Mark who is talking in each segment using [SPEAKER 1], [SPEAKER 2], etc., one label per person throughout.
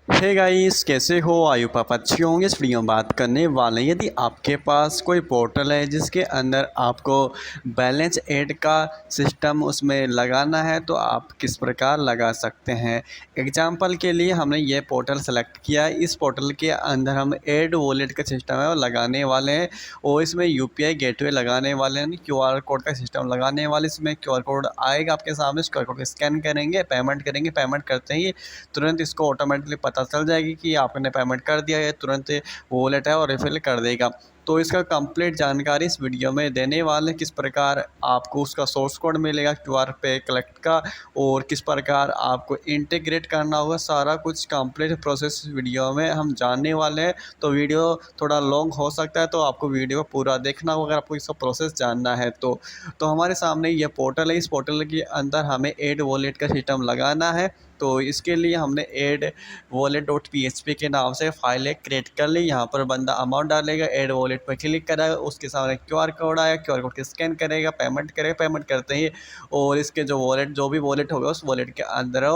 [SPEAKER 1] Hey guys, कैसे हो? I hope आप अच्छे होंगे। इस वीडियो में बात करने वाले हैं, यदि आपके पास कोई पोर्टल है जिसके अंदर आपको बैलेंस ऐड का सिस्टम उसमें लगाना है तो आप किस प्रकार लगा सकते हैं। एग्जांपल के लिए हमने ये पोर्टल सेलेक्ट किया है। इस पोर्टल के अंदर हम ऐड वॉलेट का सिस्टम है वो लगाने वाले हैं और इसमें यूपीआई गेटवे लगाने वाले हैं, क्यूआर कोड का सिस्टम लगाने वाले। इसमें क्यूआर कोड आएगा आपके सामने, क्यूआर कोड स्कैन करेंगे, पेमेंट करेंगे। पेमेंट करते ही तुरंत इसको ऑटोमेटिकली पता चल जाएगी कि आपने पेमेंट कर दिया है, तुरंत वॉलेट है और रिफिल कर देगा। तो इसका कंप्लीट जानकारी इस वीडियो में देने वाले, किस प्रकार आपको उसका सोर्स कोड मिलेगा क्यूआर पे कलेक्ट का और किस प्रकार आपको इंटीग्रेट करना होगा, सारा कुछ कंप्लीट प्रोसेस वीडियो में हम जानने वाले हैं। तो वीडियो थोड़ा लॉन्ग हो सकता है, तो आपको वीडियो को पूरा देखना होगा अगर आपको इसका प्रोसेस जानना है तो हमारे सामने ये पोर्टल है। इस पोर्टल के अंदर हमें ऐड वॉलेट का सिस्टम लगाना है। तो इसके लिए हमने ऐड वॉलेट डॉट PHP के नाम से फाइल एक क्रिएट कर ली। यहाँ पर बंदा अमाउंट डालेगा, ऐड वॉलेट पर क्लिक करेगा, उसके सामने क्यूआर कोड आएगा, क्यूआर कोड को स्कैन करेगा, पेमेंट करेगा। पेमेंट करते ही और इसके जो भी वॉलेट होगा उस वॉलेट के अंदर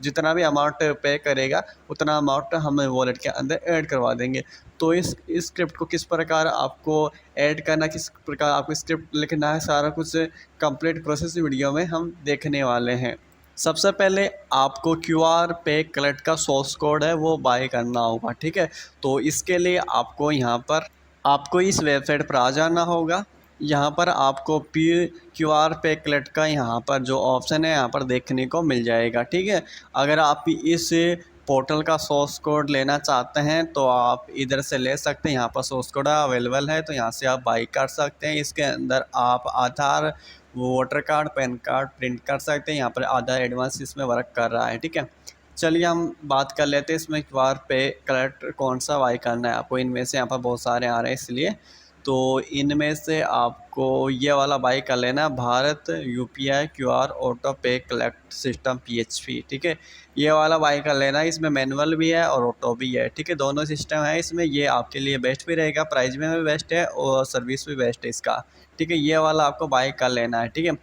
[SPEAKER 1] जितना भी अमाउंट पे करेगा उतना अमाउंट हम वॉलेट के अंदर ऐड करवा देंगे। तो इस स्क्रिप्ट को किस प्रकार आपको ऐड करना, किस प्रकार आपको स्क्रिप्ट लिखना है, सारा कुछ कंप्लीट प्रोसेस वीडियो में हम देखने वाले हैं। सबसे पहले आपको क्यूआर पे कलेक्ट का सोर्स कोड है वो बाय करना होगा, ठीक है। तो इसके लिए आपको यहाँ पर आपको इस वेबसाइट पर आ जाना होगा। यहाँ पर आपको क्यूआर पे कलेक्ट का यहाँ पर जो ऑप्शन है यहाँ पर देखने को मिल जाएगा, ठीक है। अगर आप इस पोर्टल का सोर्स कोड लेना चाहते हैं तो आप इधर से ले सकते हैं। यहाँ पर सोर्स कोड अवेलेबल है तो यहाँ से आप बाई कर सकते हैं। इसके अंदर आप Aadhaar, voter card, PAN card print कर सकते हैं। यहाँ पर आधार एडवांस इसमें वर्क कर रहा है, ठीक है। चलिए हम बात कर लेते हैं इसमें क्यूआर पे कलेक्ट कौन सा बाई करना है आपको। इनमें से यहाँ पर बहुत सारे आ रहे हैं इसलिए तो इनमें से आपको ये वाला बाई कर लेना है, भारत यूपीआई क्यूआर ऑटो पे कलेक्ट सिस्टम PHP, ठीक है। ये वाला बाई कर लेना है। इसमें मैनुअल भी है और ऑटो भी है, ठीक है। दोनों सिस्टम है इसमें। ये आपके लिए बेस्ट भी रहेगा, प्राइस में भी बेस्ट है और सर्विस भी बेस्ट है इसका, ठीक है। ये वाला आपको बाई कर लेना है, ठीक है।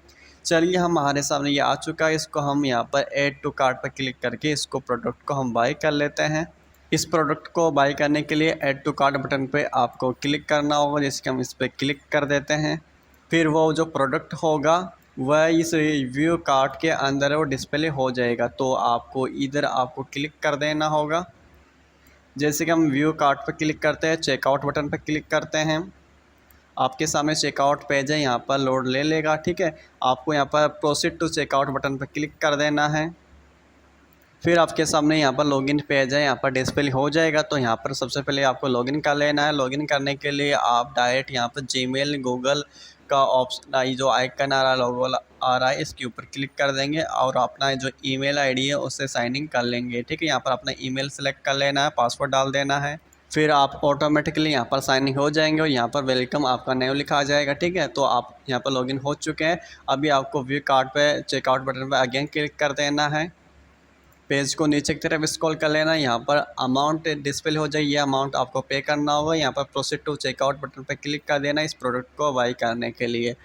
[SPEAKER 1] चलिए हमारे सामने ये आ चुका है। इसको हम यहाँ पर ऐड टू कार्ट पर क्लिक करके इसको प्रोडक्ट को हम बाई कर लेते हैं। इस प्रोडक्ट को बाई करने के लिए ऐड टू कार्ट बटन पे आपको क्लिक करना होगा, जैसे कि हम इस पर क्लिक कर देते हैं। फिर वो जो प्रोडक्ट होगा वह इस व्यू कार्ट के अंदर वो डिस्प्ले हो जाएगा। तो आपको इधर आपको क्लिक कर देना होगा। जैसे कि हम व्यू कार्ट पर क्लिक करते हैं, चेकआउट बटन पर क्लिक करते हैं, आपके सामने चेकआउट पेज है, यहाँ पर लोड ले लेगा, ठीक है। आपको यहाँ पर प्रोसीड टू चेकआउट बटन पर क्लिक कर देना है। फिर आपके सामने यहाँ पर लॉगिन पेज है, यहाँ पर डिस्प्ले हो जाएगा। तो यहाँ पर सबसे पहले आपको लॉगिन कर लेना है। लॉगिन करने के लिए आप डायरेक्ट यहाँ पर जीमेल, गूगल का ऑप्शन जो आइकन आ रहा है, लोगो आ रहा है, इसके ऊपर क्लिक कर देंगे और अपना जो ईमेल आईडी है उससे साइन इन कर लेंगे, ठीक है। यहाँ पर अपना ईमेल सेलेक्ट कर लेना है, पासवर्ड डाल देना है। फिर आप ऑटोमेटिकली यहाँ पर साइन इन हो जाएंगे और यहाँ पर वेलकम आपका नेम लिखा आ जाएगा, ठीक है। तो आप यहाँ पर लॉगिन हो चुके हैं। अभी आपको व्यू कार्ट पे चेकआउट बटन पर अगेन क्लिक कर देना है। पेज को नीचे की तरफ स्क्रॉल कर लेना, यहाँ पर अमाउंट डिस्प्ले हो जाए, ये अमाउंट आपको पे करना होगा। यहाँ पर प्रोसीड टू चेकआउट बटन पर क्लिक कर देना इस प्रोडक्ट को बाई करने के लिए।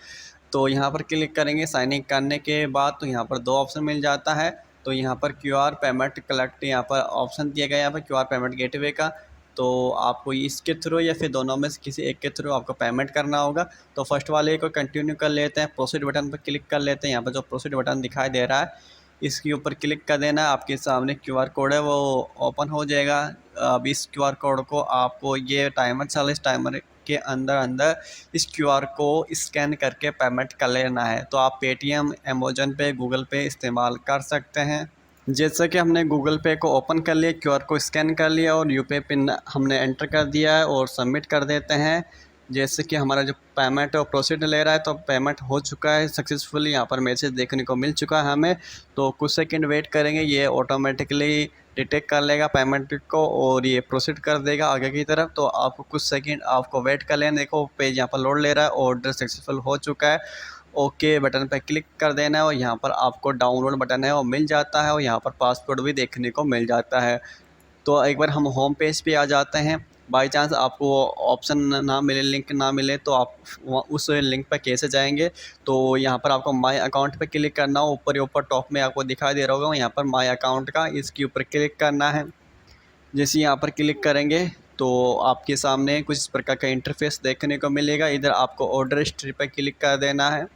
[SPEAKER 1] तो यहाँ पर क्लिक करेंगे। साइन इन करने के बाद तो यहाँ पर दो ऑप्शन मिल जाता है। तो यहाँ पर क्यूआर पेमेंट कलेक्ट यहाँ पर ऑप्शन दिया गया, यहाँ पर क्यूआर पेमेंट गेटवे का। तो आपको इसके थ्रू या फिर दोनों में से किसी एक के थ्रू आपको पेमेंट करना होगा। तो फर्स्ट वाले को कंटिन्यू कर लेते हैं, प्रोसीड बटन पर क्लिक कर लेते हैं। यहाँ पर जो प्रोसीड बटन दिखाई दे रहा है इसके ऊपर क्लिक कर देना है। आपके सामने क्यूआर कोड है वो ओपन हो जाएगा। अब इस क्यूआर कोड को आपको ये टाइमर चल, इस टाइमर के अंदर अंदर इस क्यूआर को स्कैन करके पेमेंट कर लेना है। तो आप पेटीएम, अमेजन पे, गूगल पे इस्तेमाल कर सकते हैं। जैसे कि हमने गूगल पे को ओपन कर लिया, क्यूआर को स्कैन कर लिया और यूपीआई पिन हमने एंटर कर दिया है और सबमिट कर देते हैं। जैसे कि हमारा जो पेमेंट है वो प्रोसीड ले रहा है, तो पेमेंट हो चुका है सक्सेसफुली। यहाँ पर मैसेज देखने को मिल चुका है हमें। तो कुछ सेकंड वेट करेंगे, ये ऑटोमेटिकली डिटेक्ट कर लेगा पेमेंट को और ये प्रोसीड कर देगा आगे की तरफ। तो आपको कुछ सेकंड आपको वेट कर लेना। देखो पेज यहाँ पर लोड ले रहा है, ऑर्डर सक्सेसफुल हो चुका है। ओके बटन पर क्लिक कर देना है और यहाँ पर आपको डाउनलोड बटन है वो मिल जाता है और यहाँ पर पासवर्ड भी देखने को मिल जाता है। तो एक बार हम होम पेज पे आ जाते हैं। बाई चांस आपको ऑप्शन ना मिले, लिंक ना मिले तो आप उस लिंक पर कैसे जाएंगे? तो यहाँ पर आपको माय अकाउंट पे क्लिक करना हो। ऊपर टॉप में आपको दिखाई दे रहा होगा यहाँ पर माय अकाउंट का, इसके ऊपर क्लिक करना है। जैसे यहाँ पर क्लिक करेंगे तो आपके सामने कुछ इस प्रकार का इंटरफेस देखने को मिलेगा। इधर आपको ऑर्डर हिस्ट्री पर क्लिक कर देना है।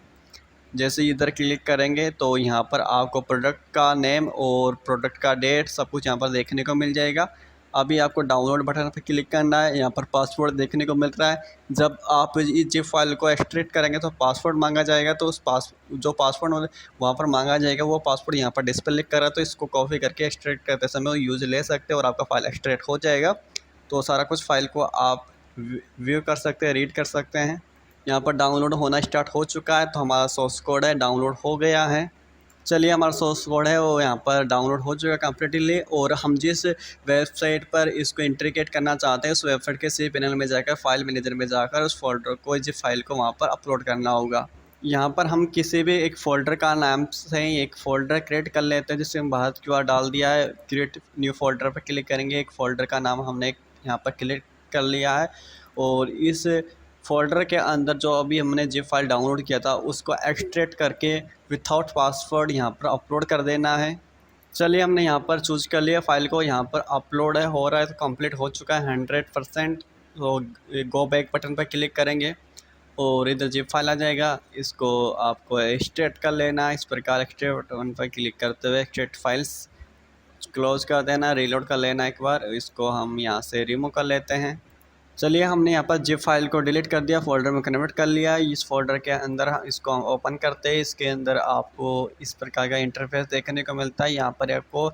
[SPEAKER 1] जैसे इधर क्लिक करेंगे तो यहाँ पर आपको प्रोडक्ट का नेम और प्रोडक्ट का डेट सब कुछ यहाँ पर देखने को मिल जाएगा। अभी आपको डाउनलोड बटन पर क्लिक करना है। यहाँ पर पासवर्ड देखने को मिल रहा है। जब आप इस जिप फाइल को एक्सट्रैक्ट करेंगे तो पासवर्ड मांगा जाएगा, तो उस जो पासवर्ड वहाँ पर मांगा जाएगा वो पासवर्ड यहाँ पर डिस्प्ले लिख कर रहा है, तो इसको कॉपी करके एक्सट्रैक्ट करते समय यूज़ ले सकते हैं और आपका फाइल एक्सट्रैक्ट हो जाएगा। तो सारा कुछ फाइल को आप व्यू कर सकते हैं, रीड कर सकते हैं। यहाँ पर डाउनलोड होना स्टार्ट हो चुका है, तो हमारा सोर्स कोड है डाउनलोड हो गया है। चलिए हमारा सोर्स कोड है वो यहाँ पर डाउनलोड हो चुका है कम्प्लीटली, और हम जिस वेबसाइट पर इसको इंटीग्रेट करना चाहते हैं उस वेबसाइट के सी पैनल में जाकर फाइल मैनेजर में जाकर उस फोल्डर को जिस फाइल को वहाँ पर अपलोड करना होगा। यहाँ पर हम किसी भी एक फ़ोल्डर का नाम से एक फ़ोल्डर क्रिएट कर लेते हैं, जिससे हम बाहर क्यूआर डाल दिया है। क्रिएट न्यू फोल्डर पर क्लिक करेंगे, एक फ़ोल्डर का नाम हमने यहाँ पर क्लिक कर लिया है, और इस फ़ोल्डर के अंदर जो अभी हमने जिप फाइल डाउनलोड किया था उसको एक्सट्रैक्ट करके विथआउट पासवर्ड यहाँ पर अपलोड कर देना है। चलिए हमने यहाँ पर चूज़ कर लिया फाइल को, यहाँ पर अपलोड है हो रहा है, तो कंप्लीट हो चुका है 100%। तो गो बैक बटन पर क्लिक करेंगे और इधर जिप फाइल आ जाएगा। इसको आपको एक्सट्रैक्ट कर लेना है। इस प्रकार एक्सट्रैक्ट बटन पर क्लिक करते हुए एक्सट्रैक्ट फाइल्स क्लोज कर देना, रीलोड कर लेना एक बार। इसको हम यहाँ से रिमूव कर लेते हैं। चलिए हमने यहाँ पर जिप फाइल को डिलीट कर दिया, फोल्डर में कन्वर्ट कर लिया। इस फोल्डर के अंदर इसको हम ओपन करते हैं। इसके अंदर आपको इस प्रकार का इंटरफेस देखने को मिलता है। यहाँ पर आपको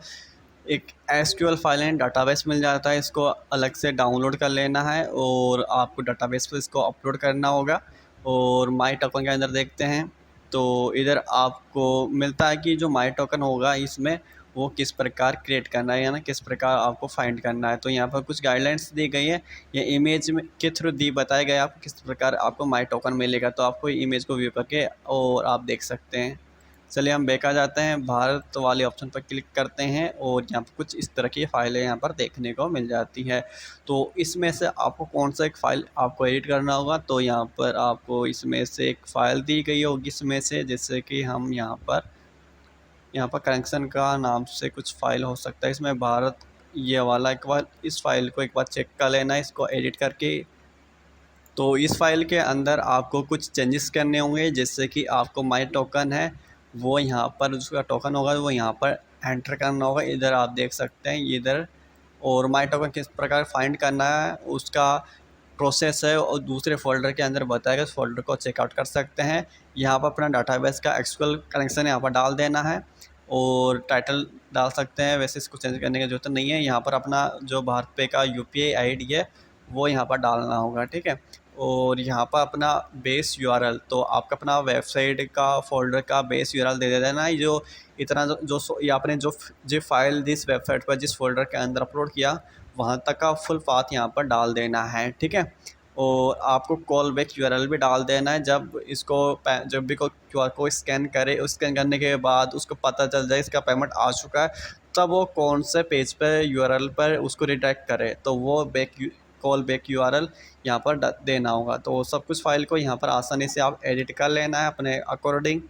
[SPEAKER 1] एक एसक्यूएल फाइल एंड डाटाबेस मिल जाता है, इसको अलग से डाउनलोड कर लेना है और आपको डाटाबेस पर इसको अपलोड करना होगा। और माई टोकन के अंदर देखते हैं तो इधर आपको मिलता है कि जो माई टोकन होगा इसमें वो किस प्रकार क्रिएट करना है, या ना किस प्रकार आपको फाइंड करना है। तो यहाँ पर कुछ गाइडलाइंस दी गई है, ये इमेज में के थ्रू बताया गया आपको किस प्रकार आपको माई टोकन मिलेगा। तो आपको इमेज को व्यू करके और आप देख सकते हैं। चलिए हम बैक आ जाते हैं, भारत वाले ऑप्शन पर क्लिक करते हैं और यहाँ पर कुछ इस तरह की फ़ाइलें यहाँ पर देखने को मिल जाती है। तो इसमें से आपको कौन सा एक फ़ाइल आपको एडिट करना होगा, तो यहाँ पर आपको इसमें से एक फ़ाइल दी गई होगी इसमें से, जैसे कि हम यहाँ पर कनेक्शन का नाम से कुछ फ़ाइल हो सकता है इसमें भारत ये वाला। एक बार इस फ़ाइल को एक बार चेक कर लेना है इसको एडिट करके। तो इस फाइल के अंदर आपको कुछ चेंजेस करने होंगे, जैसे कि आपको माई टोकन है वो यहाँ पर उसका टोकन होगा वो यहाँ पर एंटर करना होगा। इधर आप देख सकते हैं इधर, और माई टोकन किस प्रकार फाइंड करना है उसका प्रोसेस है और दूसरे फ़ोल्डर के अंदर बताएगा, उस फोल्डर को चेकआउट कर सकते हैं। यहाँ पर अपना डाटाबेस का एक्सक्यूएल कनेक्शन यहाँ पर डाल देना है और टाइटल डाल सकते हैं। वैसे इसको चेंज करने की ज़रूरत नहीं है। यहाँ पर अपना जो भारत पे का यूपीआई आईडी है वो यहाँ पर डालना होगा, ठीक है। और यहाँ पर अपना बेस यूआरएल, तो आपका अपना वेबसाइट का फ़ोल्डर का बेस यूआरएल दे देना है। जो इतना ये आपने जो फाइल जिस वेबसाइट पर जिस फोल्डर के अंदर अपलोड किया वहाँ तक का फुल पाथ यहाँ पर डाल देना है, ठीक है। और आपको कॉल बैक यूआरएल भी डाल देना है। जब भी कोई क्यूआर कोड स्कैन करे, स्कैन करने के बाद उसको पता चल जाए इसका पेमेंट आ चुका है, तब वो कौन से पेज पर यूआरएल पर उसको रिडायरेक्ट करे, तो वो कॉल बैक यूआरएल यहाँ पर देना होगा। तो सब कुछ फाइल को यहाँ पर आसानी से आप एडिट कर लेना है अपने अकॉर्डिंग।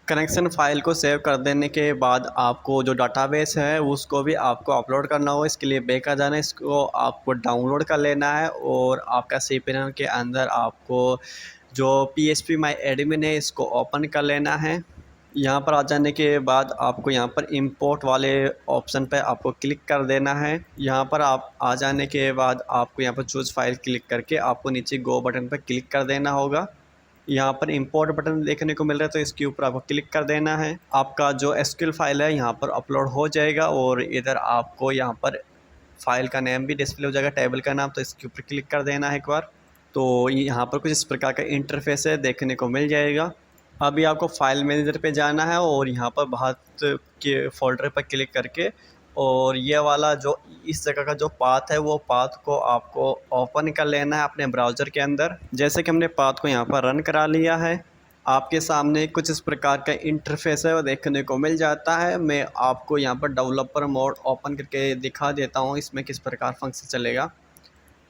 [SPEAKER 1] कनेक्शन फ़ाइल को सेव कर देने के बाद आपको जो डाटाबेस है उसको भी आपको अपलोड करना होगा। इसके लिए बैक आ जाना है, इसको आपको डाउनलोड कर लेना है और आपका सी पैनल के अंदर आपको जो PHP माई एडमिन है इसको ओपन कर लेना है। यहाँ पर आ जाने के बाद आपको यहाँ पर इंपोर्ट वाले ऑप्शन पे आपको क्लिक कर देना है। यहाँ पर आप आ जाने के बाद आपको यहाँ पर चूज़ फाइल क्लिक करके आपको नीचे गो बटन पर क्लिक कर देना होगा। यहाँ पर इंपोर्ट बटन देखने को मिल रहा है, तो इसके ऊपर आपको क्लिक कर देना है। आपका जो एसक्यूएल फाइल है यहाँ पर अपलोड हो जाएगा और इधर आपको यहाँ पर फाइल का नेम भी डिस्प्ले हो जाएगा, टेबल का नाम, तो इसके ऊपर क्लिक कर देना है एक बार। तो यहाँ पर कुछ इस प्रकार का इंटरफेस है देखने को मिल जाएगा। अभी आपको फाइल मैनेजर पे जाना है और यहाँ पर भारत के फोल्डर पर क्लिक करके और ये वाला जो इस जगह का जो पाथ है वो पाथ को आपको ओपन कर लेना है अपने ब्राउज़र के अंदर। जैसे कि हमने पाथ को यहाँ पर रन करा लिया है, आपके सामने कुछ इस प्रकार का इंटरफेस है वो देखने को मिल जाता है। मैं आपको यहाँ पर डेवलपर मोड ओपन करके दिखा देता हूँ इसमें किस प्रकार फंक्शन चलेगा।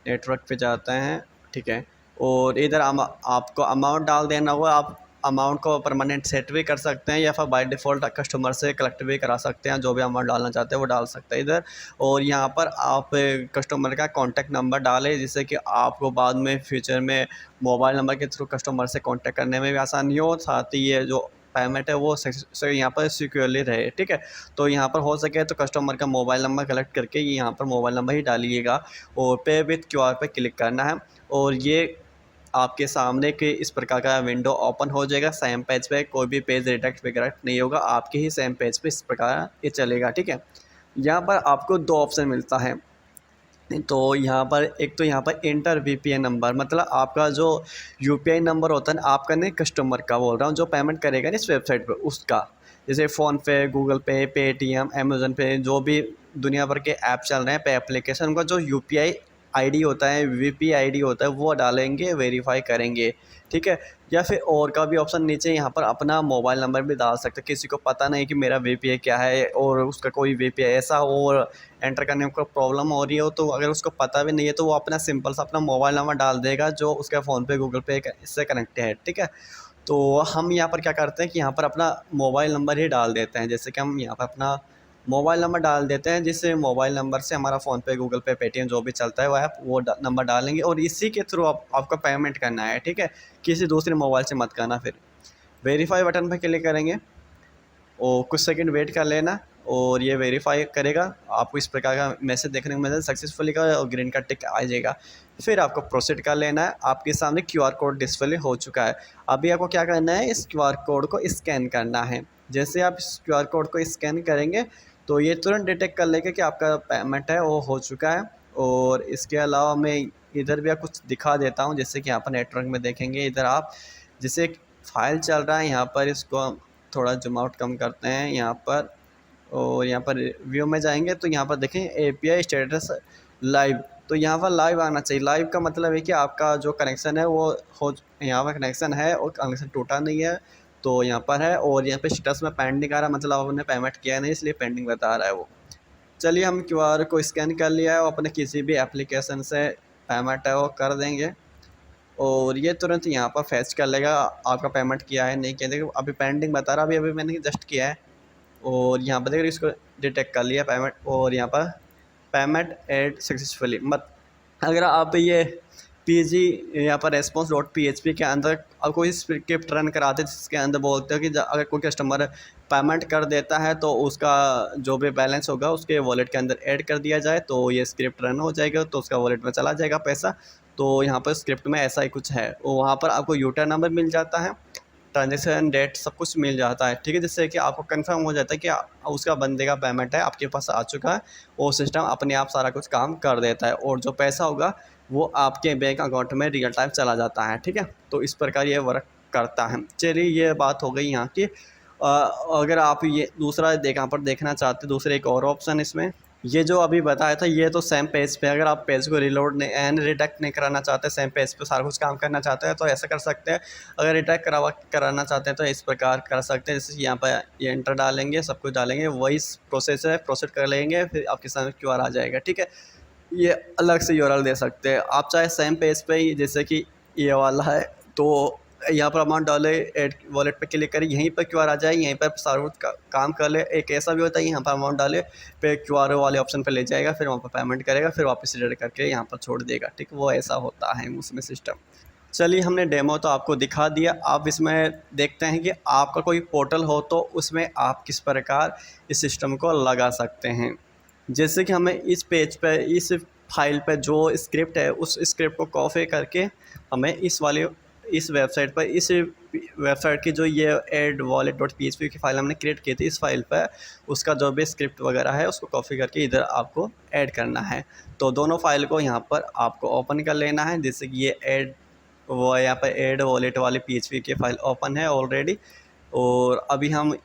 [SPEAKER 1] नेटवर्क पे जाते हैं, ठीक है, और इधर आपको अमाउंट डाल देना होगा। आप अमाउंट को परमानेंट सेट भी कर सकते हैं या फिर बाय डिफ़ॉल्ट कस्टमर से कलेक्ट भी करा सकते हैं। जो भी अमाउंट डालना चाहते हैं वो डाल सकते हैं इधर। और यहाँ पर आप कस्टमर का कॉन्टैक्ट नंबर डालें, जिससे कि आपको बाद में फ्यूचर में मोबाइल नंबर के थ्रू कस्टमर से कॉन्टैक्ट करने में भी आसानी हो। साथ ही ये जो पेमेंट है वो यहाँ पर सिक्योरली रहे, ठीक है। तो यहाँ पर हो सके तो कस्टमर का मोबाइल नंबर कलेक्ट करके यहाँ पर मोबाइल नंबर ही डालिएगा और पे विथ क्यूआर पे क्लिक करना है। और ये आपके सामने के इस प्रकार का विंडो ओपन हो जाएगा। सेम पेज पे कोई भी पेज रिडायरेक्ट वगैरह नहीं होगा, आपके ही सेम पेज पे इस प्रकार ये चलेगा, ठीक है। यहाँ पर आपको दो ऑप्शन मिलता है। तो यहाँ पर एक तो यहाँ पर इंटर वीपीआई नंबर, मतलब आपका जो यूपीआई नंबर होता है ना आपका, नहीं कस्टमर का बोल रहा हूँ, जो पेमेंट करेगा ना इस वेबसाइट पर उसका। जैसे फ़ोनपे, गूगल पे, पेटीएम, अमेज़न पे, जो भी दुनिया भर के ऐप चल रहे हैं पे एप्लीकेशन, उनका जो यूपीआई आईडी होता है, वीपीआई आईडी होता है, वो डालेंगे, वेरीफाई करेंगे, ठीक है। या फिर और का भी ऑप्शन नीचे यहाँ पर अपना मोबाइल नंबर भी डाल सकते हैं। किसी को पता नहीं कि मेरा वीपीआई क्या है और उसका कोई वीपीआई ऐसा हो और एंटर करने में कोई प्रॉब्लम हो रही हो, तो अगर उसको पता भी नहीं है तो वो अपना सिंपल सा अपना मोबाइल नंबर डाल देगा जो उसका फ़ोनपे, गूगल पे इससे कनेक्ट है, ठीक है। तो हम यहाँ पर क्या करते हैं कि यहाँ पर अपना मोबाइल नंबर ही डाल देते हैं। जैसे कि हम यहाँ पर अपना मोबाइल नंबर डाल देते हैं, जिस मोबाइल नंबर से हमारा फ़ोनपे, गूगल पे, पेटीएम जो भी चलता है वो ऐप, वो नंबर डालेंगे और इसी के थ्रू आपको पेमेंट करना है, ठीक है। किसी दूसरे मोबाइल से मत करना। फिर वेरीफाई बटन पर क्लिक करेंगे और कुछ सेकंड वेट कर लेना और ये वेरीफाई करेगा। आपको इस प्रकार का मैसेज देखने को मिलेगा सक्सेसफुली का, और ग्रीन का टिक आ जाएगा। फिर आपको प्रोसीड कर लेना है। आपके सामने क्यूआर कोड डिस्प्ले हो चुका है। अभी आपको क्या करना है, इस क्यूआर कोड को स्कैन करना है। जैसे आप इस क्यूआर कोड को स्कैन करेंगे तो ये तुरंत डिटेक्ट कर लेगा कि आपका पेमेंट है वो हो चुका है। और इसके अलावा मैं इधर भी कुछ दिखा देता हूँ। जैसे कि यहाँ पर नेटवर्क में देखेंगे, इधर आप जैसे एक फ़ाइल चल रहा है, यहाँ पर इसको हम थोड़ा जूम आउट कम करते हैं यहाँ पर। और यहाँ पर व्यू में जाएंगे तो यहाँ पर देखें एपीआई स्टेटस लाइव, तो यहाँ पर लाइव आना चाहिए। लाइव का मतलब है कि आपका जो कनेक्शन है वो हो, यहाँ पर कनेक्शन है और कनेक्शन टूटा नहीं है, तो यहाँ पर है। और यहाँ पे स्टेटस में पेंडिंग आ रहा है, मतलब आपने पेमेंट किया नहीं इसलिए पेंडिंग बता रहा है वो। चलिए हम क्यूआर को स्कैन कर लिया है और अपने किसी भी एप्लीकेशन से पेमेंट है वो कर देंगे और ये तुरंत यहाँ पर फैच कर लेगा आपका पेमेंट किया है नहीं किया। देखो अभी पेंडिंग बता रहा, अभी मैंने जस्ट किया है और यहाँ पर देखिए इसको डिटेक्ट कर लिया पेमेंट। और यहाँ पर पेमेंट एड सक्सेसफुली मत, अगर आप ये पीजी यहाँ पर रेस्पॉन्स डॉट पीएचपी के अंदर अब कोई स्क्रिप्ट रन कराते हैं जिसके अंदर बोलते हैं कि अगर कोई कस्टमर पेमेंट कर देता है तो उसका जो भी बैलेंस होगा उसके वॉलेट के अंदर ऐड कर दिया जाए, तो ये स्क्रिप्ट रन हो जाएगा तो उसका वॉलेट में चला जाएगा पैसा। तो यहाँ पर स्क्रिप्ट में ऐसा ही कुछ है। वहाँ पर आपको यूटर नंबर मिल जाता है, ट्रांजेक्शन डेट सब कुछ मिल जाता है, ठीक है। जिससे कि आपको कंफर्म हो जाता है कि उसका बंदे का पेमेंट है आपके पास आ चुका है। वो सिस्टम अपने आप सारा कुछ काम कर देता है और जो पैसा होगा वो आपके बैंक अकाउंट में रियल टाइम चला जाता है, ठीक है। तो इस प्रकार ये वर्क करता है। चलिए ये बात हो गई यहाँ की। अगर आप ये दूसरा यहाँ पर देखना चाहते हैं, दूसरे एक और ऑप्शन इसमें, ये जो अभी बताया था ये तो सेम पेज पे, अगर आप पेज को रिलोड नहीं एंड रिडायरेक्ट नहीं कराना चाहते, सेम पेज पे सारा कुछ काम करना चाहते हैं तो ऐसा कर सकते हैं। अगर रिडायरेक्ट कराना चाहते हैं तो इस प्रकार कर सकते हैं। जैसे यहाँ पर ये एंटर डालेंगे, सब कुछ डालेंगे, वही प्रोसेस है, प्रोसेस कर लेंगे, फिर आपके सामने क्यूआर आ जाएगा, ठीक है। ये अलग से यूआरएल दे सकते हैं आप चाहे सेम पेज पे ही, जैसे कि ये वाला है तो यहाँ पर अमाउंट डाले, ऐड वॉलेट पे क्लिक करें, यहीं पर क्यूआर आ जाए, यहीं पर सारा कुछ काम कर ले। एक ऐसा भी होता है यहाँ पर अमाउंट डाले पे क्यूआर वाले ऑप्शन पे ले जाएगा, फिर वहाँ पर पेमेंट करेगा, फिर वापस रिटर्न करके यहाँ पर छोड़ देगा, ठीक। वो ऐसा होता है उसमें सिस्टम। चलिए हमने डेमो तो आपको दिखा दिया। आप इसमें देखते हैं कि आपका कोई पोर्टल हो तो उसमें आप किस प्रकार इस सिस्टम को लगा सकते हैं। जैसे कि हमें इस पेज पे, इस फाइल पे जो स्क्रिप्ट है उस स्क्रिप्ट को कॉपी करके हमें इस वेबसाइट पर, इस वेबसाइट की जो ये एड वॉलेट डॉट पीएचपी की फ़ाइल हमने क्रिएट की थी, इस फाइल पर उसका जो भी स्क्रिप्ट वगैरह है उसको कॉपी करके इधर आपको ऐड करना है। तो दोनों फाइल को यहाँ पर आपको ओपन कर लेना है। जैसे कि ये ऐड, वो यहाँ पर ऐड वॉलेट वाली पीएचपी की फ़ाइल ओपन है ऑलरेडी। और अभी हम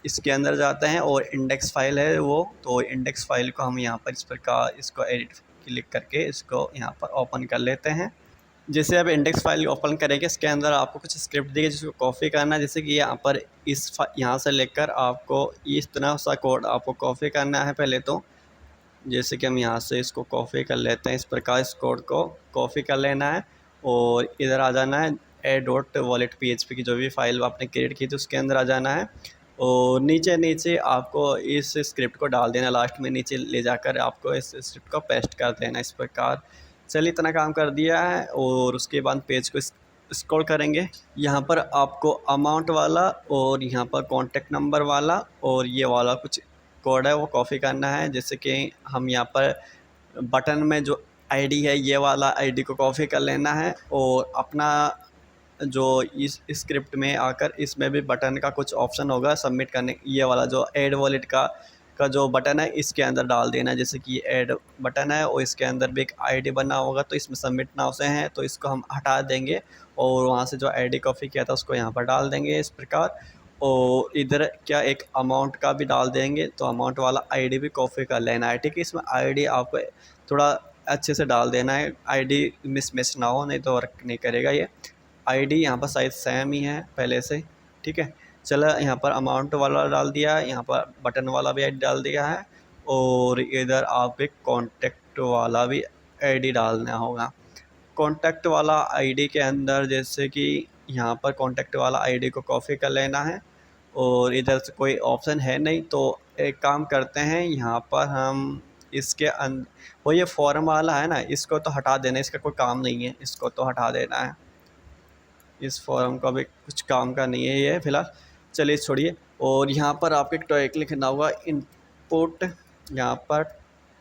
[SPEAKER 1] इसके अंदर जाते हैं और इंडेक्स फाइल है वो, तो इंडेक्स फाइल को हम यहाँ पर इस प्रकार इसको एडिट क्लिक करके इसको यहाँ पर ओपन कर लेते हैं। जैसे अब इंडेक्स फाइल ओपन करेंगे, इसके अंदर आपको कुछ स्क्रिप्ट देगी जिसको कॉपी करना है। जैसे कि यहाँ पर यहाँ से लेकर आपको इस तरह सा कोड आपको कॉपी करना है पहले तो। जैसे कि हम यहाँ से इसको कॉपी कर लेते हैं, इस प्रकार इस कोड को कॉपी कर लेना है और इधर आ जाना है a.wallet.php की जो भी फाइल आपने क्रिएट की थी उसके अंदर आ जाना है, और नीचे नीचे आपको इस स्क्रिप्ट को डाल देना, लास्ट में नीचे ले जाकर आपको इस स्क्रिप्ट को पेस्ट कर देना इस प्रकार। चलिए इतना काम कर दिया है, और उसके बाद पेज को स्क्रॉल करेंगे। यहाँ पर आपको अमाउंट वाला और यहाँ पर कॉन्टैक्ट नंबर वाला और ये वाला कुछ कोड है वो कॉपी करना है। जैसे कि हम यहाँ पर बटन में जो आईडी है ये वाला आईडी को कॉपी कर लेना है, और अपना जो इस स्क्रिप्ट में आकर इसमें भी बटन का कुछ ऑप्शन होगा सबमिट करने, ये वाला जो ऐड वॉलेट का जो बटन है इसके अंदर डाल देना है। जैसे कि ऐड बटन है और इसके अंदर भी एक आईडी बना होगा, तो इसमें सबमिट नाउ से है तो इसको हम हटा देंगे, और वहाँ से जो आईडी कॉपी किया था उसको यहाँ पर डाल देंगे इस प्रकार। और इधर क्या एक अमाउंट का भी डाल देंगे, तो अमाउंट वाला आईडी भी कॉपी कर लेना है, ठीक है। इसमें आईडी आपको थोड़ा अच्छे से डाल देना है, आईडी मिस ना हो, नहीं तो वर्क नहीं करेगा ये। आईडी यहाँ पर शायद सेम ही है पहले से, ठीक है। चलो यहाँ पर अमाउंट वाला डाल दिया है, यहाँ पर बटन वाला भी आईडी डाल दिया है, और इधर आप एक कॉन्टैक्ट वाला भी आईडी डालना होगा। कॉन्टैक्ट वाला आईडी के अंदर जैसे कि यहाँ पर कॉन्टैक्ट वाला आईडी को कॉपी कर लेना है, और इधर से कोई ऑप्शन है नहीं, तो एक काम करते हैं यहाँ पर हम इसके वो ये फॉर्म वाला है ना, इसको तो हटा देना, इसका कोई काम नहीं है, इसको तो हटा देना है। इस फॉर्म का भी कुछ काम का नहीं है ये फ़िलहाल, चलिए छोड़िए। और यहाँ पर आपको एक टॉपिक लिखना होगा इनपुट, यहाँ पर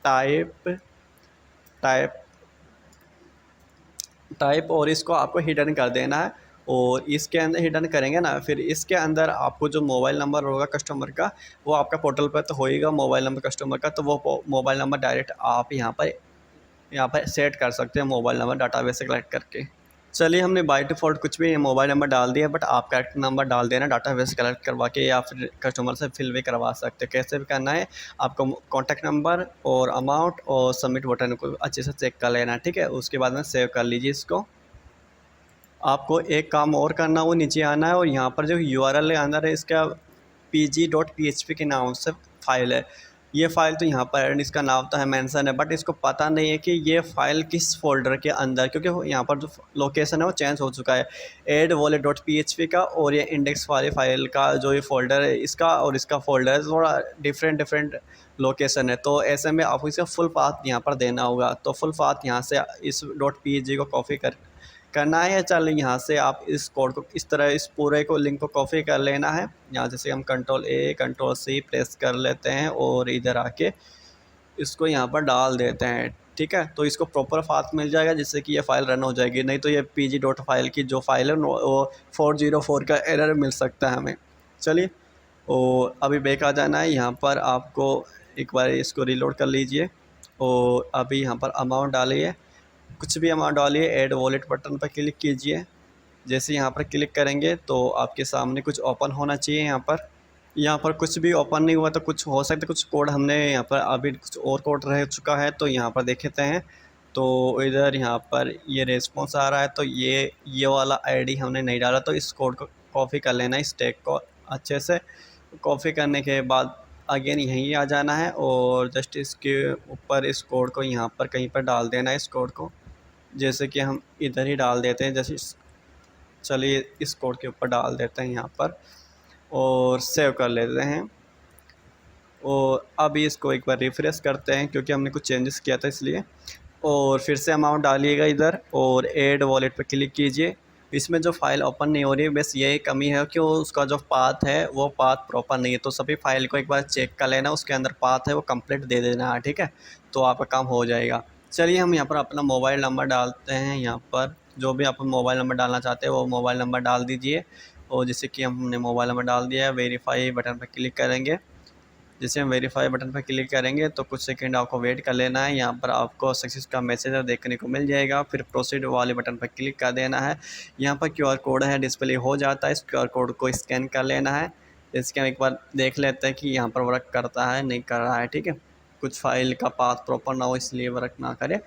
[SPEAKER 1] टाइप टाइप टाइप और इसको आपको हिडन कर देना है, और इसके अंदर हिडन करेंगे ना, फिर इसके अंदर आपको जो मोबाइल नंबर होगा कस्टमर का, वो आपका पोर्टल पर तो होएगा मोबाइल नंबर कस्टमर का, तो वो मोबाइल नंबर डायरेक्ट आप यहाँ पर सेट कर सकते हैं मोबाइल नंबर डाटाबेस से कलेक्ट करके। चलिए हमने बाय डिफ़ॉल्ट कुछ भी मोबाइल नंबर डाल दिया, बट आप करेक्ट नंबर डाल देना डाटाबेस कलेक्ट करवा के, या फिर कस्टमर से फिल भी करवा सकते हैं। कैसे भी करना है आपको, कॉन्टैक्ट नंबर और अमाउंट और सबमिट बटन को अच्छे से चेक कर लेना, ठीक है। उसके बाद में सेव कर लीजिए इसको। आपको एक काम और करना, वो नीचे आना है और यहाँ पर जो यूआरएल अंदर है इसका pg.php के नाम से फ़ाइल है। ये फ़ाइल तो यहाँ पर इसका नाम तो है मेंशन है, बट इसको पता नहीं है कि ये फ़ाइल किस फ़ोल्डर के अंदर, क्योंकि यहाँ पर जो लोकेशन है वो चेंज हो चुका है एड वॉलेट डॉट php का, और ये इंडेक्स वाली फ़ाइल का जो ये फ़ोल्डर है इसका और इसका फ़ोल्डर है थोड़ा डिफरेंट लोकेशन है। तो ऐसे में आपको इसका फुल पाथ यहाँ पर देना होगा, तो फुल पाथ यहाँ से इस .pg को कॉपी करना है, या चल यहाँ से आप इस कोड को इस तरह इस पूरे को लिंक को कॉपी कर लेना है। यहाँ जैसे हम Ctrl+A Ctrl+C प्रेस कर लेते हैं और इधर आके इसको यहाँ पर डाल देते हैं, ठीक है। तो इसको प्रॉपर पाथ मिल जाएगा जिससे कि ये फ़ाइल रन हो जाएगी, नहीं तो ये pg.फाइल की जो फाइल है वो 404 का एरर मिल सकता है हमें। चलिए, और अभी बैक आ जाना है, यहाँ पर आपको एक बार इसको रीलोड कर लीजिए, और अभी यहाँ पर अमाउंट डालिए, कुछ भी अमाउंट डालिए, ऐड वॉलेट बटन पर क्लिक कीजिए। जैसे यहाँ पर क्लिक करेंगे तो आपके सामने कुछ ओपन होना चाहिए। यहाँ पर कुछ भी ओपन नहीं हुआ, तो कुछ हो सकता है कुछ कोड हमने यहाँ पर अभी कुछ और कोड रह चुका है, तो यहाँ पर देख लेते हैं। तो इधर यहाँ पर ये रेस्पॉन्स आ रहा है, तो ये वाला आईडी हमने नहीं डाला, तो इस कोड को कॉपी कर लेना है, इस टैग को अच्छे से कॉपी करने के बाद अगेन यहीं आ जाना है, और जस्ट इसके ऊपर इस कोड को यहाँ पर कहीं पर डाल देना है। इस कोड को जैसे कि हम इधर ही डाल देते हैं, जैसे चलिए इस कोड के ऊपर डाल देते हैं यहाँ पर, और सेव कर लेते हैं। और अभी इसको एक बार रिफ़्रेश करते हैं क्योंकि हमने कुछ चेंजेस किया था इसलिए, और फिर से अमाउंट डालिएगा इधर और ऐड वॉलेट पर क्लिक कीजिए। इसमें जो फ़ाइल ओपन नहीं हो रही है, बस यही कमी है कि उसका जो पाथ है वो पाथ प्रॉपर नहीं है, तो सभी फाइल को एक बार चेक कर लेना, उसके अंदर पाथ है वो कंप्लीट दे देना है, ठीक है। तो आपका काम हो जाएगा। चलिए हम यहाँ पर अपना मोबाइल नंबर डालते हैं, यहाँ पर जो भी आप मोबाइल नंबर डालना चाहते हैं वो मोबाइल नंबर डाल दीजिए, और जैसे कि हमने मोबाइल नंबर डाल दिया है, वेरीफाई बटन पर क्लिक करेंगे। जैसे हम वेरीफाई बटन पर क्लिक करेंगे तो कुछ सेकंड आपको वेट कर लेना है, यहाँ पर आपको सक्सेस का मैसेज देखने को मिल जाएगा। फिर प्रोसीड वाले बटन पर क्लिक कर देना है, यहाँ पर क्यूआर कोड है डिस्प्ले हो जाता है, इस क्यूआर कोड को स्कैन कर लेना है। इसके हम एक बार देख लेते हैं कि यहाँ पर वर्क करता है नहीं कर रहा है, ठीक है। कुछ फाइल का पाथ प्रॉपर ना हो इसलिए वर्क ना करे,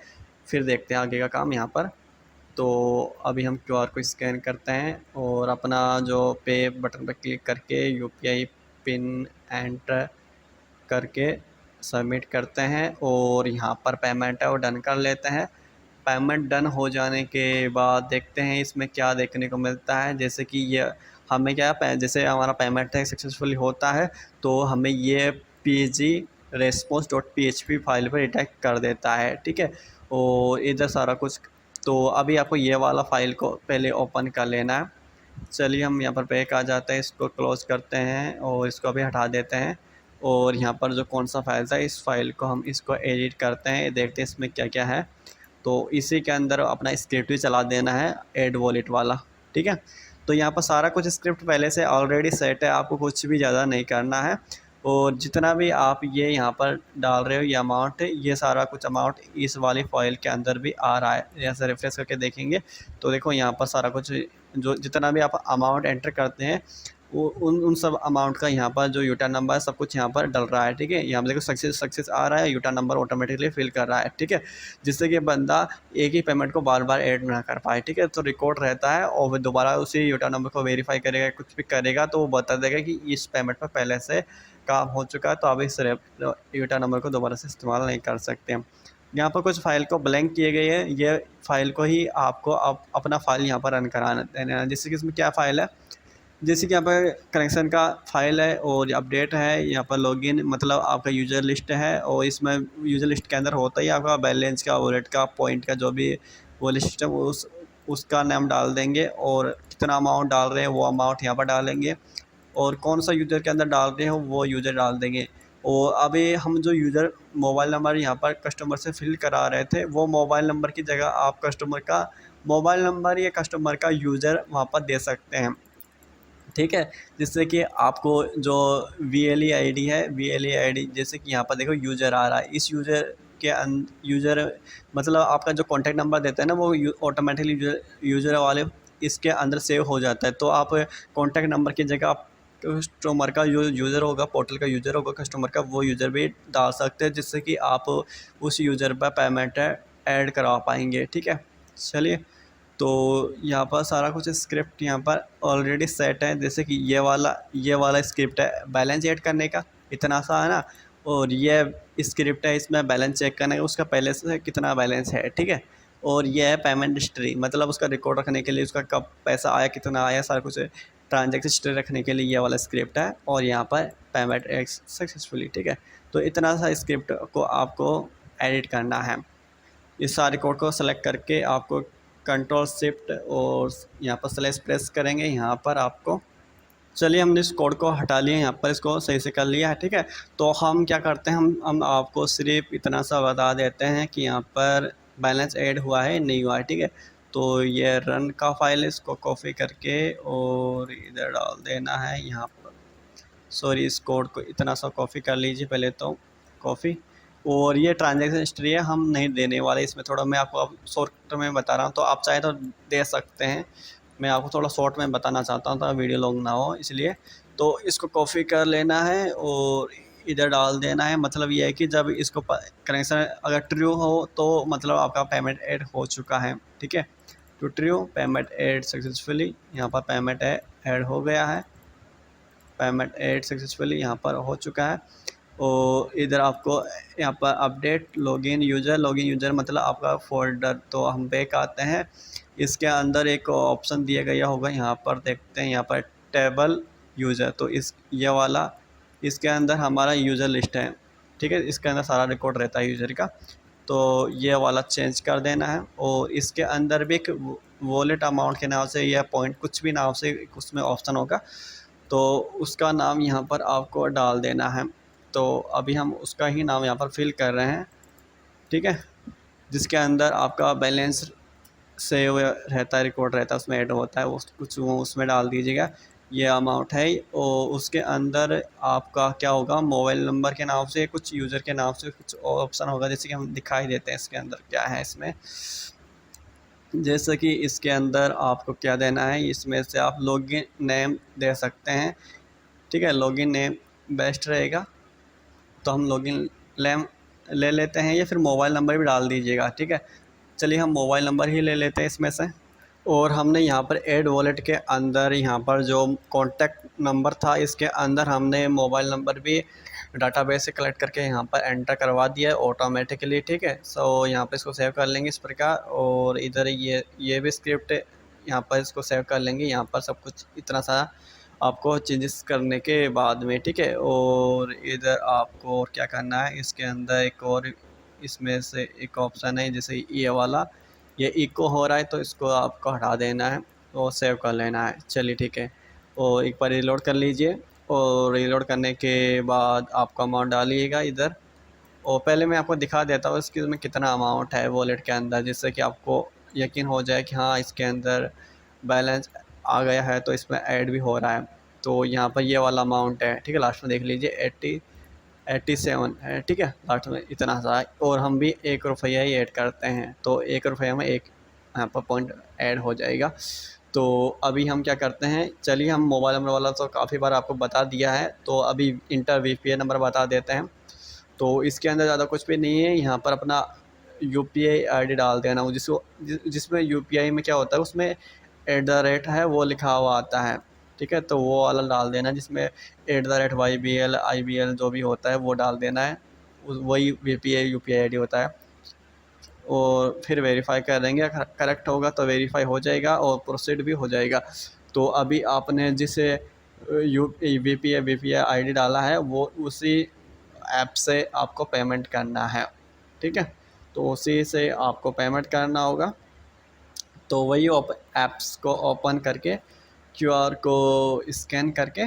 [SPEAKER 1] फिर देखते हैं आगे का काम यहाँ पर। तो अभी हम क्यूआर को स्कैन करते हैं और अपना जो पे बटन पर क्लिक करके यूपीआई पिन एंटर करके सबमिट करते हैं, और यहाँ पर पेमेंट है वो डन कर लेते हैं। पेमेंट डन हो जाने के बाद देखते हैं इसमें क्या देखने को मिलता है। जैसे कि ये हमें जैसे हमारा पेमेंट है सक्सेसफुली होता है तो हमें ये pg response.php फाइल पर डिटेक्ट कर देता है, ठीक है। और इधर सारा कुछ, तो अभी आपको ये वाला फ़ाइल को पहले ओपन कर लेना है। चलिए हम यहाँ पर बैक आ जाते हैं, इसको क्लोज़ करते हैं और इसको अभी हटा देते हैं। और यहाँ पर जो कौन सा फाइल था, इस फाइल को हम इसको एडिट करते हैं, देखते हैं इसमें क्या क्या है। तो इसी के अंदर अपना स्क्रिप्ट भी चला देना है ऐड वॉलेट वाला, ठीक है। तो यहाँ पर सारा कुछ स्क्रिप्ट पहले से ऑलरेडी सेट है, आपको कुछ भी ज़्यादा नहीं करना है। और जितना भी आप ये यहाँ पर डाल रहे हो ये अमाउंट है, ये सारा कुछ अमाउंट इस वाली फाइल के अंदर भी आ रहा है। जैसे रिफ्रेश करके देखेंगे तो देखो यहाँ पर सारा कुछ जो जितना भी आप अमाउंट एंटर करते हैं वो उन सब अमाउंट का यहाँ पर जो यूटा नंबर है सब कुछ यहाँ पर डल रहा है, ठीक है। यहाँ पर देखो सक्सेस आ रहा है, यूटा नंबर ऑटोमेटिकली फिल कर रहा है, ठीक है। जिससे कि बंदा एक ही पेमेंट को बार बार ऐड ना कर पाए, ठीक है। तो रिकॉर्ड रहता है और फिर दोबारा उसी यूटा नंबर को वेरीफाई करेगा, कुछ भी करेगा तो वो बता देगा कि इस पेमेंट पर पहले से काम हो चुका है, तो आप इस यूटा नंबर को दोबारा से इस्तेमाल नहीं कर सकते हैं। यहाँ पर कुछ फ़ाइल को ब्लैंक किए गए हैं, ये फ़ाइल को ही आपको अपना फ़ाइल यहाँ पर रन कराना देना है। जैसे कि इसमें क्या फ़ाइल है, जैसे कि यहाँ पर कनेक्शन का फ़ाइल है और अपडेट है, यहाँ पर लॉगिन मतलब आपका यूज़र लिस्ट है। और इसमें यूज़र लिस्ट के अंदर होता ही आपका बैलेंस का, वॉलेट का, पॉइंट का, जो भी वो लिस्ट है उसका नाम डाल देंगे और कितना अमाउंट डाल रहे हैं वो अमाउंट यहाँ पर डालेंगे और कौन सा यूज़र के अंदर डाल रहे हो वो यूज़र डाल देंगे। और अभी हम जो यूज़र मोबाइल नंबर यहाँ पर कस्टमर से फिल करा रहे थे वो मोबाइल नंबर की जगह आप कस्टमर का मोबाइल नंबर या कस्टमर का यूज़र वहाँ पर दे सकते हैं, ठीक है। जिससे कि आपको जो VLE ID है, VLE ID जैसे कि यहाँ पर देखो यूज़र आ रहा है, इस यूज़र के यूज़र मतलब आपका जो कॉन्टैक्ट नंबर देता है ना वो ऑटोमेटिकली यूज़र वाले इसके अंदर सेव हो जाता है। तो आप कॉन्टैक्ट नंबर की जगह आप कस्टमर का जो यूज़र होगा, पोर्टल का यूज़र होगा कस्टमर का, वो यूज़र भी डाल सकते हैं जिससे कि आप उस यूज़र पर पेमेंट ऐड करवा पाएंगे, ठीक है। चलिए, तो यहाँ पर सारा कुछ स्क्रिप्ट यहाँ पर ऑलरेडी सेट है। जैसे कि ये वाला स्क्रिप्ट है बैलेंस ऐड करने का, इतना सा है ना। और ये स्क्रिप्ट है इसमें बैलेंस चेक करने का, उसका पहले से कितना बैलेंस है, ठीक है। और ये है पेमेंट हिस्ट्री, मतलब उसका रिकॉर्ड रखने के लिए, उसका कब पैसा आया, कितना आया, सारा कुछ ट्रांजेक्शन हिस्ट्री रखने के लिए ये वाला स्क्रिप्ट है। और यहाँ पर पेमेंट सक्सेसफुली, ठीक है। तो इतना सा स्क्रिप्ट को आपको एडिट करना है। इस सारे कोड को सेलेक्ट करके आपको कंट्रोल शिफ्ट और यहाँ पर स्लैश प्रेस करेंगे यहाँ पर आपको। चलिए, हमने इस कोड को हटा लिया, यहाँ पर इसको सही से कर लिया है, ठीक है। तो हम क्या करते हैं, हम आपको सिर्फ इतना सा बता देते हैं कि यहाँ पर बैलेंस ऐड हुआ है नहीं हुआ है, ठीक है। तो ये रन का फाइल है, इसको कॉपी करके और इधर डाल देना है यहाँ पर। सॉरी, इस कोड को इतना सा कॉपी कर लीजिए पहले तो, कॉपी। और ये ट्रांजैक्शन हिस्ट्री है, हम नहीं देने वाले इसमें, थोड़ा मैं आपको अब शॉर्ट में बता रहा हूँ, तो आप चाहे तो दे सकते हैं। मैं आपको थोड़ा शॉर्ट में बताना चाहता हूँ ताकि वीडियो लॉन्ग ना हो, इसलिए। तो इसको कॉपी कर लेना है और इधर डाल देना है। मतलब ये है कि जब इसको कनेक्शन अगर ट्रू हो तो मतलब आपका पेमेंट ऐड हो चुका है, ठीक है। To true payment add successfully, यहाँ पर पेमेंट ऐड हो गया है, पेमेंट ऐड सक्सेसफुली यहाँ पर हो चुका है। और इधर आपको यहाँ पर अपडेट लॉगिन यूज़र मतलब आपका फ़ोल्डर। तो हम बैक आते हैं, इसके अंदर एक ऑप्शन दिया गया होगा, यहाँ पर देखते हैं, यहाँ पर टेबल यूज़र। तो ये वाला इसके अंदर हमारा यूज़र लिस्ट है, ठीक है। इसके अंदर सारा रिकॉर्ड रहता है यूज़र का, तो ये वाला चेंज कर देना है। और इसके अंदर भी एक वॉलेट अमाउंट के नाम से या पॉइंट कुछ भी नाम से उसमें ऑप्शन होगा, तो उसका नाम यहाँ पर आपको डाल देना है। तो अभी हम उसका ही नाम यहाँ पर फिल कर रहे हैं, ठीक है। जिसके अंदर आपका बैलेंस सेव रहता है, रिकॉर्ड रहता है, उसमें ऐड होता है, वो उसमें डाल दीजिएगा। ये अमाउंट है और उसके अंदर आपका क्या होगा, मोबाइल नंबर के नाम से कुछ, यूज़र के नाम से कुछ ऑप्शन होगा, जैसे कि हम दिखाई देते हैं इसके अंदर क्या है। इसमें जैसे कि इसके अंदर आपको क्या देना है, इसमें से आप लॉगिन नेम दे सकते हैं, ठीक है। लॉगिन नेम बेस्ट रहेगा, तो हम लॉगिन नेम ले लेते हैं, या फिर मोबाइल नंबर भी डाल दीजिएगा, ठीक है। चलिए, हम मोबाइल नंबर ही ले लेते हैं इसमें से। और हमने यहाँ पर ऐड वॉलेट के अंदर यहाँ पर जो कॉन्टैक्ट नंबर था इसके अंदर हमने मोबाइल नंबर भी डाटाबेस से कलेक्ट करके यहाँ पर एंटर करवा दिया है ऑटोमेटिकली, ठीक है। सो यहाँ पर इसको सेव कर लेंगे इस प्रकार, और इधर ये भी स्क्रिप्ट यहाँ पर इसको सेव कर लेंगे। यहाँ पर सब कुछ इतना सारा आपको चेंजेस करने के बाद में, ठीक है। और इधर आपको और क्या करना है, इसके अंदर एक और इसमें से एक ऑप्शन है जैसे ये वाला, ये इको हो रहा है तो इसको आपको हटा देना है और सेव कर लेना है। चलिए ठीक है, और एक बार रीलोड कर लीजिए, और रीलोड करने के बाद आपका अमाउंट डालिएगा इधर। और पहले मैं आपको दिखा देता हूँ इसकी में कितना अमाउंट है वॉलेट के अंदर, जिससे कि आपको यकीन हो जाए कि हाँ इसके अंदर बैलेंस आ गया है, तो इसमें ऐड भी हो रहा है। तो यहाँ पर ये वाला अमाउंट है, ठीक है, लास्ट में देख लीजिए 87 है, ठीक है, लास्ट में इतना सा है। और हम भी 1 रुपया ही ऐड करते हैं, तो 1 रुपया में एक यहाँ पर पॉइंट ऐड हो जाएगा। तो अभी हम क्या करते हैं, चलिए हम मोबाइल नंबर वाला तो काफ़ी बार आपको बता दिया है, तो अभी इंटर VPN नंबर बता देते हैं। तो इसके अंदर ज़्यादा कुछ भी नहीं है, यहाँ पर अपना UPI ID डाल देना, जिसमें UPI में क्या होता है उसमें @ है वो लिखा हुआ आता है, ठीक है। तो वो वाला डाल देना जिसमें @ YBL IBL जो भी होता है वो डाल देना है, वही UPI ID होता है। और फिर वेरीफाई कर देंगे, करेक्ट होगा तो वेरीफाई हो जाएगा और प्रोसीड भी हो जाएगा। तो अभी आपने जिसे VPI ID डाला है वो उसी ऐप से आपको पेमेंट करना है, ठीक है। तो उसी से आपको पेमेंट करना होगा। तो वही ऐप्स को ओपन करके QR को स्कैन करके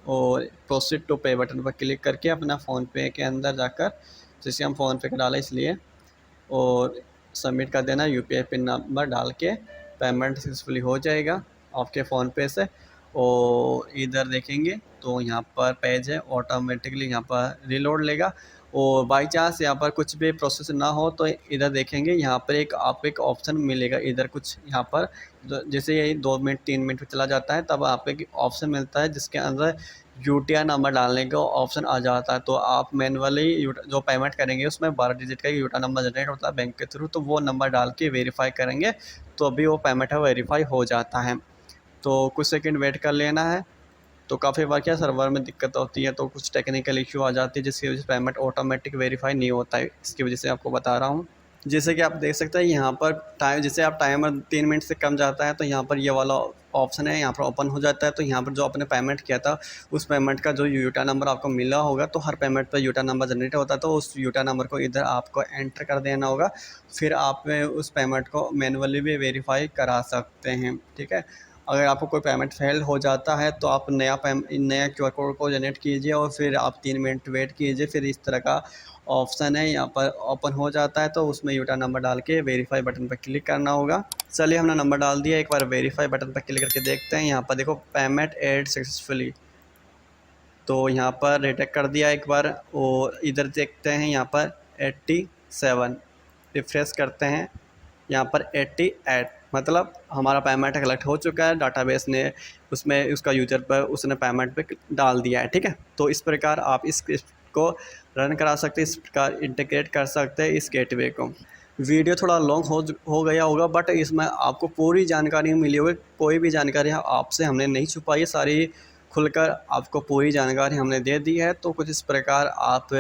[SPEAKER 1] और प्रोसीड टू पे बटन पर क्लिक करके अपना फ़ोनपे के अंदर जाकर, जैसे हम फ़ोनपे का डाला इसलिए, और सबमिट कर देना। UPI पिन नंबर डाल के पेमेंट सक्सेसफुली हो जाएगा आपके फ़ोनपे से। और इधर देखेंगे तो यहाँ पर पेज है, ऑटोमेटिकली यहाँ पर रीलोड लेगा। और बाई चांस यहाँ पर कुछ भी प्रोसेस ना हो तो इधर देखेंगे, यहाँ पर आपको एक ऑप्शन मिलेगा इधर कुछ, यहाँ पर जैसे यही 2 मिनट 3 मिनट में चला जाता है तब आपको एक ऑप्शन मिलता है जिसके अंदर UTI नंबर डालने का ऑप्शन आ जाता है। तो आप मैनुअली जो पेमेंट करेंगे उसमें 12 डिजिट का UTI नंबर जनरेट होता है बैंक के थ्रू, तो वो नंबर डाल के वेरीफाई करेंगे तो अभी वो पेमेंट है वेरीफाई हो जाता है। तो कुछ सेकंड वेट कर लेना है। तो काफ़ी बार क्या सर्वर में दिक्कत होती है, तो कुछ टेक्निकल इशू आ जाती है जिसकी वजह से पेमेंट ऑटोमेटिक वेरीफाई नहीं होता है, इसकी वजह से आपको बता रहा हूँ। जैसे कि आप देख सकते हैं यहाँ पर जैसे आप टाइमर 3 मिनट से कम जाता है तो यहाँ पर ये वाला ऑप्शन है, यहाँ पर ओपन हो जाता है। तो यहाँ पर जो आपने पेमेंट किया था उस पेमेंट का जो UTI नंबर आपको मिला होगा, तो हर पेमेंट पर UTI नंबर जनरेट होता है, तो उस UTI नंबर को इधर आपको एंटर कर देना होगा। फिर आप उस पेमेंट को मैनुअली भी वेरीफाई करा सकते हैं, ठीक है। अगर आपको कोई पेमेंट फेल हो जाता है तो आप नया QR कोड को जनरेट कीजिए और फिर आप 3 मिनट वेट कीजिए, फिर इस तरह का ऑप्शन है यहाँ पर ओपन हो जाता है। तो उसमें UTI नंबर डाल के वेरीफाई बटन पर क्लिक करना होगा। चलिए हमने नंबर डाल दिया, एक बार वेरीफाई बटन पर क्लिक करके देखते हैं। यहाँ पर देखो पेमेंट एड सक्सेसफुली, तो यहाँ पर रिटेक्ट कर दिया एक बार। और इधर देखते हैं यहाँ पर 87, रिफ्रेश करते हैं यहाँ पर 88, मतलब हमारा पेमेंट कलेक्ट हो चुका है, डाटाबेस ने उसमें उसका यूज़र पर उसने पेमेंट पे डाल दिया है, ठीक है। तो इस प्रकार आप इस स्क्रिप्ट को रन करा सकते हैं, इस प्रकार इंटीग्रेट कर सकते हैं इस गेटवे को। वीडियो थोड़ा लॉन्ग हो गया होगा, बट इसमें आपको पूरी जानकारी मिली होगी, कोई भी जानकारी आपसे हमने नहीं छुपाई है, सारी खुलकर आपको पूरी जानकारी हमने दे दी है। तो कुछ इस प्रकार आप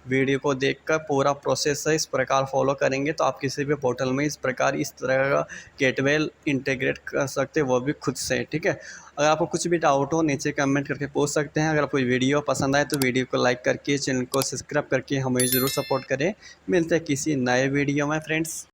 [SPEAKER 1] वीडियो को देखकर पूरा प्रोसेस है इस प्रकार फॉलो करेंगे तो आप किसी भी पोर्टल में इस प्रकार इस तरह का गेटवे इंटीग्रेट कर सकते हैं, वो भी खुद से, ठीक है। अगर आपको कुछ भी डाउट हो नीचे कमेंट करके पूछ सकते हैं। अगर आपको वीडियो पसंद आए तो वीडियो को लाइक करके चैनल को सब्सक्राइब करके हमें ज़रूर सपोर्ट करें। मिलते हैं किसी नए वीडियो में फ्रेंड्स।